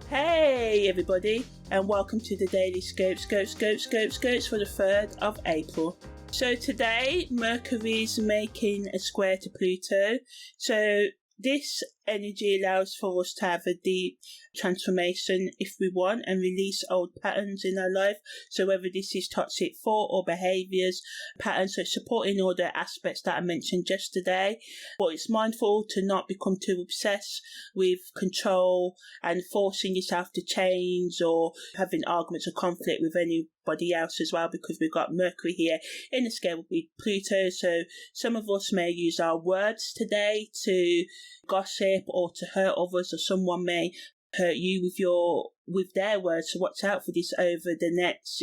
Hey everybody, and welcome to the Daily Scopes for the 3rd of April. So today, Mercury is making a square to Pluto. So this energy allows for us to have a deep transformation if we want and release old patterns in our life. So whether this is toxic thought or behaviours, patterns, so supporting all the aspects that I mentioned yesterday. But it's mindful to not become too obsessed with control and forcing yourself to change or having arguments or conflict with anybody else as well, because we've got Mercury here in the scale with Pluto. So some of us may use our words today to gossip or to hurt others, or someone may hurt you with their words. So watch out for this over the next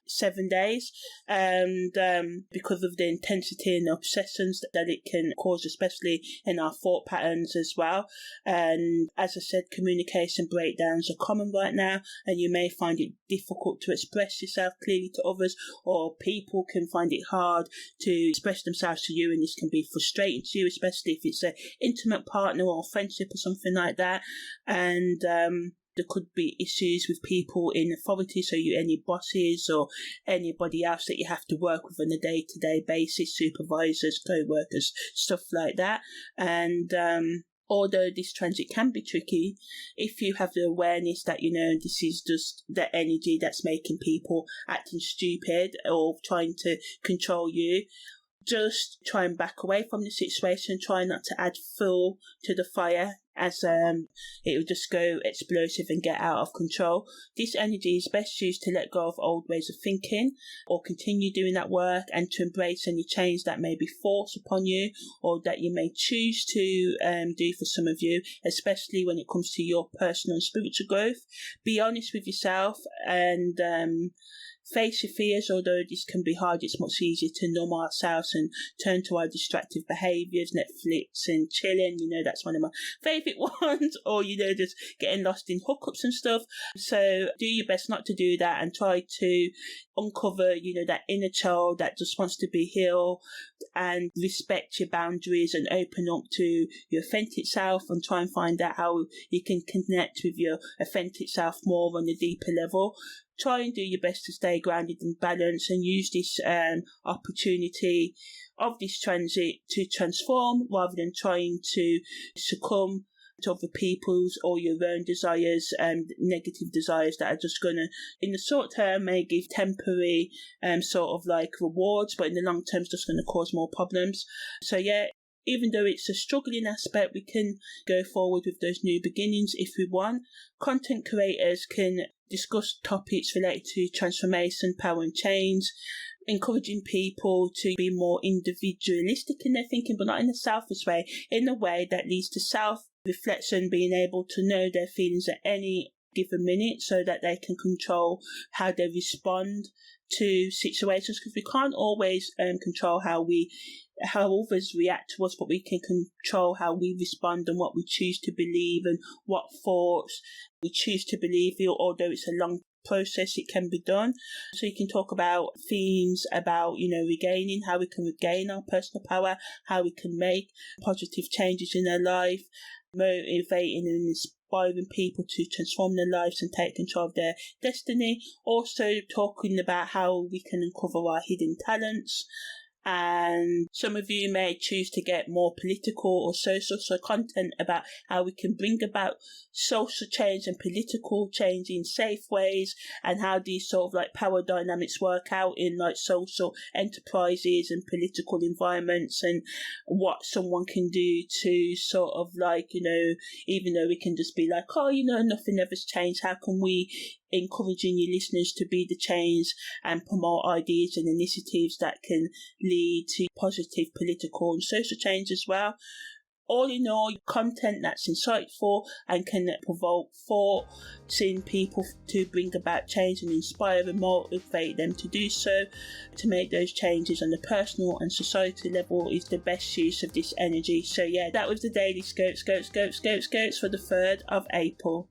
7 days, and because of the intensity and the obsessions that it can cause, especially in our thought patterns as well. And as I said, communication breakdowns are common right now, and you may find it difficult to express yourself clearly to others, or people can find it hard to express themselves to you, and this can be frustrating to you, especially if it's an intimate partner or friendship or something like that. And there could be issues with people in authority, so any bosses or anybody else that you have to work with on a day-to-day basis, supervisors, co-workers, stuff like that. And although this transit can be tricky, if you have the awareness that, this is just the energy that's making people acting stupid or trying to control you, just try and back away from the situation. Try not to add fuel to the fire, as it will just go explosive and get out of control. This energy is best used to let go of old ways of thinking, or continue doing that work, and to embrace any change that may be forced upon you, or that you may choose to do for some of you, especially when it comes to your personal and spiritual growth. Be honest with yourself and face your fears. Although this can be hard, it's much easier to numb ourselves and turn to our distractive behaviours, Netflix and chilling, that's one of my favourite ones, or, just getting lost in hookups and stuff. So do your best not to do that, and try to uncover, that inner child that just wants to be healed, and respect your boundaries and open up to your authentic self, and try and find out how you can connect with your authentic self more on a deeper level. Try and do your best to stay grounded and balanced, and use this opportunity of this transit to transform, rather than trying to succumb to other people's or your own desires and negative desires that are just going to, in the short term, may give temporary sort of like rewards, but in the long term, it's just going to cause more problems. So yeah, even though it's a struggling aspect, we can go forward with those new beginnings if we want. Content creators can discuss topics related to transformation, power and change, encouraging people to be more individualistic in their thinking, but not in a selfish way, in a way that leads to self-reflection, being able to know their feelings at any given minute, so that they can control how they respond to situations, because we can't always control how others react to us, but we can control how we respond and what we choose to believe and what thoughts we choose to believe. Although it's a long process, it can be done. So you can talk about themes about regaining, how we can regain our personal power, how we can make positive changes in our life, motivating and inspiring people to transform their lives and take control of their destiny. Also talking about how we can uncover our hidden talents. And some of you may choose to get more political or social, so content about how we can bring about social change and political change in safe ways, and how these sort of like power dynamics work out in like social enterprises and political environments, and what someone can do to sort of like, even though we can just be like, nothing ever's changed, how can we encouraging your listeners to be the change and promote ideas and initiatives that can lead to positive political and social change as well. All in all, content that's insightful and can provoke thoughts in people to bring about change and inspire and motivate them to do so, to make those changes on the personal and society level, is the best use of this energy. So yeah, that was the Daily Scopes for the 3rd of April.